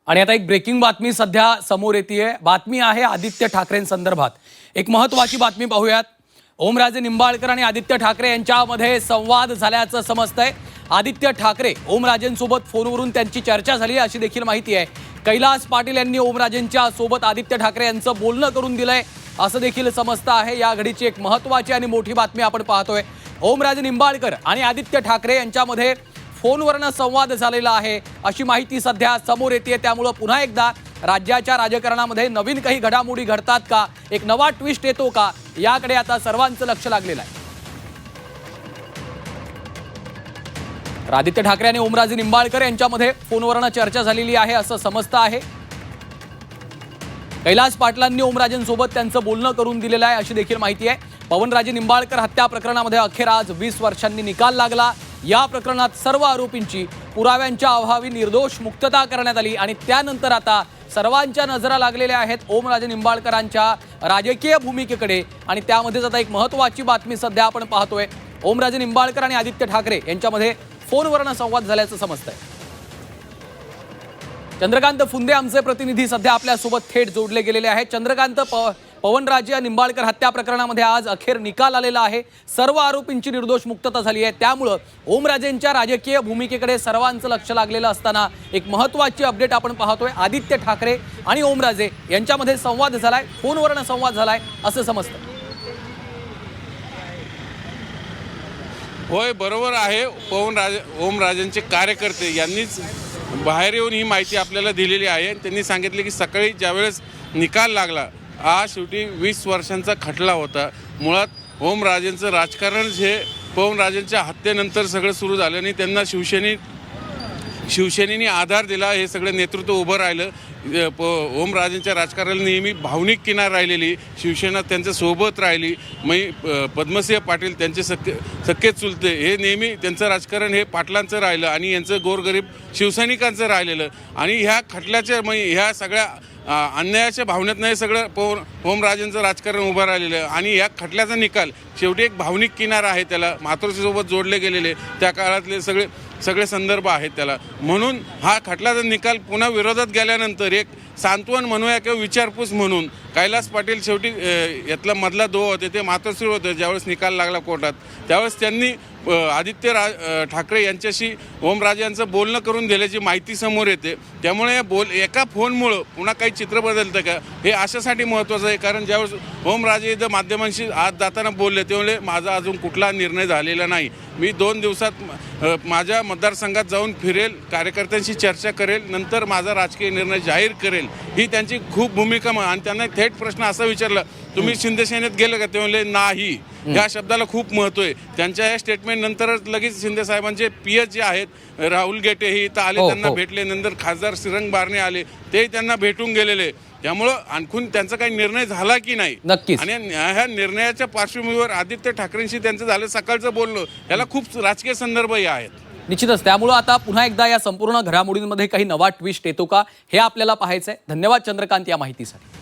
आणि आता एक ब्रेकिंग बातमी सध्या समोर येते। बातमी आहे आदित्य ठाकरेंसंदर्भात। एक महत्त्वाची बातमी पाहूयात। ओमराजे निंबाळकर आणि आदित्य ठाकरे यांच्यामध्ये संवाद झाल्याचं समजतंय। आदित्य ठाकरे ओमराजेंसोबत फोनवरून त्यांची चर्चा झाली अशी देखील माहिती आहे। कैलास पाटील यांनी ओमराजेंच्या सोबत आदित्य ठाकरे यांचं बोलणं करून दिलंय असं देखील समजतं आहे। या घडीची एक महत्त्वाची आणि मोठी बातमी आपण पाहतोय। ओमराजे निंबाळकर आणि आदित्य ठाकरे यांच्यामध्ये फोनवरनं संवाद झालेला आहे अशी माहिती सध्या समोर येते। त्यामुळे पुन्हा एकदा राज्याच्या राजकारणामध्ये नवीन काही घडामोडी घडतात का, एक नवा ट्विस्ट येतो का, याकडे आता सर्वांचं लक्ष लागलेलं आहे। आदित्य ठाकरे आणि ओमराजे निंबाळकर यांच्यामध्ये फोनवरनं चर्चा झालेली आहे असं समजतं आहे। कैलास पाटलांनी ओमराजेंसोबत त्यांचं बोलणं करून दिलेलं आहे अशी देखील माहिती आहे। पवनराजे निंबाळकर हत्या प्रकरणामध्ये अखेर आज 20 वर्षांनी निकाल लागला। या प्रकरणात सर्व आरोपींची पुराव्यांच्या अभावी निर्दोष मुक्तता करण्यात आली आणि त्यानंतर आता सर्वांच्या नजरा लागलेल्या आहेत ओमराजे निंबाळकरांच्या राजकीय भूमिकेकडे। आणि त्यामध्येच आता एक महत्त्वाची बातमी सध्या आपण पाहतोय। ओमराजे निंबाळकर आणि आदित्य ठाकरे यांच्यामध्ये फोनवरनं संवाद झाल्याचं समजतंय। चंद्रकांत फुंदे आमचे प्रतिनिधी सध्या आपल्या सोबत थेट जोडले गेलेले आहेत। चंद्रकांत, पवनराजे निंबाळकर हत्या प्रकरणामध्ये आज अखेर निकाल आलेला आहे। सर्व आरोपींची निर्दोष मुक्तता झाली आहे। त्यामुळे ओमराजेंच्या राजकीय भूमिकेकडे सर्वांचं लक्ष लागलेलं असताना एक महत्त्वाची अपडेट आपण पाहतोय। आदित्य ठाकरे आणि ओमराजे यांच्यामध्ये संवाद झालाय, फोनवरनं संवाद झालाय असं समजतं। होय, बरोबर आहे। ओमराजेंचे कार्यकर्ते यांनीच बाहेर येऊन ही माहिती आपल्याला दिलेली आहे। त्यांनी सांगितले की सकाळी ज्यावेळेस निकाल लागला, आज शेवटी 20 वर्षांचा खटला होता। मुळात ओमराजेंचं राजकारण हे पवनराजेंच्या हत्येनंतर सगळं सुरू झालं आणि त्यांना शिवसेनेने आधार दिला, हे सगळं नेतृत्व उभं राहिलं। ओमराजेंच्या राजकारणाला नेहमी भावनिक किनार राहिलेली शिवसेना त्यांच्या सोबत राहिली। पद्मसिंह पाटील त्यांचे सख्खे चुलते, हे नेहमी त्यांचं राजकारण हे पाटलांचं राहिलं आणि यांचं गोरगरीब शिवसैनिकांचं राहिलेलं। आणि ह्या खटल्याच्या ह्या सगळ्या अन्यायाच्या भावनेत नाही सगळं ओमराजेंचं राजकारण उभं राहिलेलं। आणि या खटल्याचा निकाल शेवटी एक भावनिक किनार आहे, त्याला मातोश्रीसोबत जोडले गेलेले त्या काळातले सगळे संदर्भ आहेत त्याला। म्हणून हा खटल्याचा निकाल पुन्हा विरोधात गेल्यानंतर एक सांत्वन म्हणूया किंवा विचारपूस म्हणून कैलास पाटील शेवटी यातला मधला दो होते ते मातोश्री होते। ज्यावेळेस निकाल लागला कोर्टात त्यावेळेस त्यांनी आदित्य ठाकरे यांच्याशी ओमराजे यांचं बोलणं करून दिल्याची माहिती समोर येते। त्यामुळे एका फोनमुळं पुन्हा काही चित्र बदलतं का, हे अशासाठी महत्त्वाचं आहे। कारण ज्यावेळेस ओमराजे इथं माध्यमांशी आज जाताना बोलले त्यामुळे माझा अजून कुठला निर्णय झालेला नाही। मी 2 दिवसात माझ्या मतदारसंघात जाऊन फिरेल, कार्यकर्त्यांशी चर्चा करेल, नंतर माझा राजकीय निर्णय जाहीर करेल, ही त्यांची खूप भूमिका। आणि त्यांना थेट प्रश्न असा विचारला, तुम्ही शिंदे सेनेत गेले का? ते म्हणले नाही। ह्या शब्दाला खूप महत्त्व आहे। त्यांच्या या स्टेटमेंट नंतरच लगेच शिंदे साहेबांचे पीएच जे आहेत राहुल गेटे हे इथं आले, त्यांना भेटले। नंतर खासदार श्रीरंग बारणे आले, ते त्यांना भेटून गेलेले। त्यामुळं आणखून त्यांचा काही निर्णय झाला की नाही नक्कीच। आणि ह्या निर्णयाच्या पार्श्वभूमीवर आदित्य ठाकरेंशी त्यांचं झालं सकाळचं बोलणं, याला खूप राजकीय संदर्भही आहेत। निश्चितच त्यामुळे आता पुन्हा एकदा या संपूर्ण घडामोडींमध्ये काही नवा ट्विस्ट येतो का, हे आपल्याला पाहायचंय। धन्यवाद चंद्रकांत या माहितीसाठी।